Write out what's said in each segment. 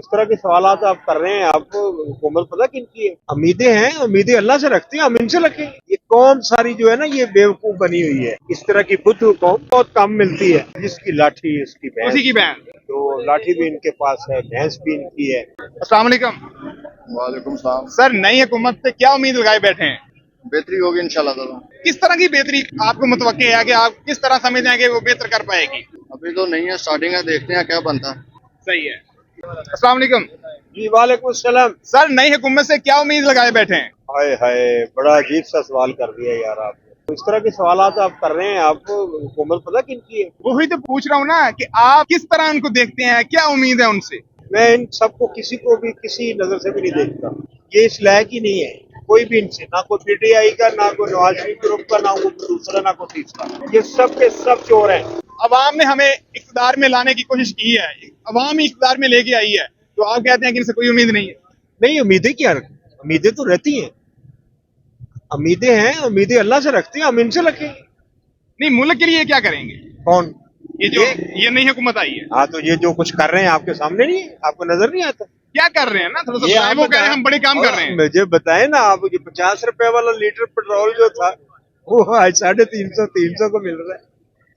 तरह के सवालात आप कर रहे हैं, आपको हुकूमत पता किनकी है? उम्मीदें हैं, उम्मीदें अल्लाह से रखते हैं, हम इनसे रखेंगे। ये कौम सारी जो है ना, ये बेवकूफ बनी हुई है। इस तरह की बुद्ध कौम बहुत कम मिलती है। जिसकी लाठी उसकी भैंस, उसी की बहन। तो लाठी भी इनके पास है, भैंस भी इनकी है। अस्सलाम वालेकुम। वालेकुम सलाम। सर, नई हुकूमत से क्या उम्मीद लगाए बैठे हैं? बेहतरी होगी इंशाल्लाह ताला। किस तरह की बेहतरी आपको मुतवक्के है कि आप किस तरह समझते हैं कि वो बेहतर कर पाएगी? अभी तो नहीं है, स्टार्टिंग है, देखते हैं क्या बनता है। सही है। अस्सलाम वालेकुम। जी वालेकुम सलाम। सर, नई हुकूमत से क्या उम्मीद लगाए बैठे हैं? हाय हाय, बड़ा अजीब सा सवाल कर दिया यार आपने। तो इस तरह के सवालात आप कर रहे हैं, आपको हुकूमत पता किनकी है? वही तो पूछ रहा हूँ ना कि आप किस तरह उनको देखते हैं, क्या उम्मीद है उनसे? मैं इन सबको किसी को भी किसी नजर से भी नहीं देखता। ये इस लायक ही नहीं है कोई भी इनसे, ना कोई पीटीआई का, ना कोई नवाज शरीफ ग्रुप का, ना कोई दूसरा, ना कोई तीसरा। ये सब के सब चोर हैं। अवाम ने हमें इक़्तिदार में लाने की कोशिश की है, अवाम ही इक़्तिदार में लेके आई है, तो आप कहते हैं कि इनसे कोई उम्मीद नहीं है? नहीं, उम्मीदें क्या, उम्मीदें तो रहती हैं। उम्मीदें हैं, उम्मीदें अल्लाह से रखते हैं, हम इनसे रखेंगे। नहीं, मुल्क के लिए क्या करेंगे? कौन? ये नई हुकूमत आई है, हाँ, तो ये जो कुछ कर रहे हैं आपके सामने नहीं है, आपको नजर नहीं आता? क्या कर रहे हैं ना, थोड़ा सा ये बताएं। आप वो कह रहे हैं बताएं। हम बड़े काम कर रहे हैं। मुझे बताए ना आप, ये 50 रुपए वाला लीटर पेट्रोल जो था, वो आज 350 को मिल रहा है।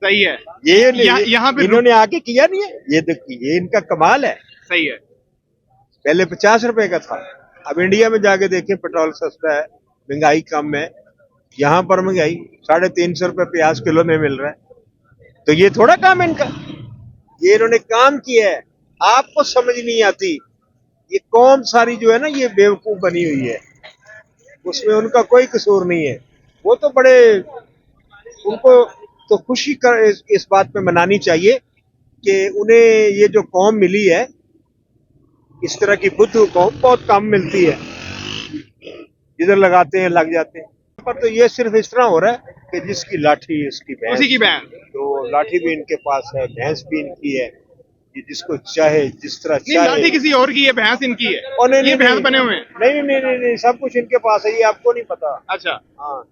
सही है। ये यहाँ पे इन्होंने आके किया नहीं है, ये इनका कमाल है। सही है। पहले 50 रुपए का था, अब इंडिया में जाके देखें पेट्रोल सस्ता है, महंगाई कम है। यहाँ पर महंगाई 350 रुपए प्याज किलो में मिल रहा है। तो ये थोड़ा काम है इनका, ये इन्होंने काम किया है, आपको समझ नहीं आती। ये कौम सारी जो है ना, ये बेवकूफ बनी हुई है, उसमें उनका कोई कसूर नहीं है। वो तो बड़े, उनको तो खुशी कर इस बात पे मनानी चाहिए कि उन्हें ये जो कौम मिली है, इस तरह की बुद्ध कौम बहुत कम मिलती है। जिधर लगाते हैं लग जाते हैं। पर तो ये सिर्फ इस तरह हो रहा है कि जिसकी लाठी उसकी भैंस, उसी की बहन। तो लाठी भी इनके पास है, भैंस भी इनकी है। ये जिसको चाहे जिस तरह नहीं, चाहे। लाठी किसी और की है, भैंस इनकी है। और नहीं, ये नहीं, भैंस नहीं, बने हुए हैं। नहीं, नहीं, नहीं, नहीं, सब कुछ इनके पास है, ये आपको नहीं पता। अच्छा। हाँ,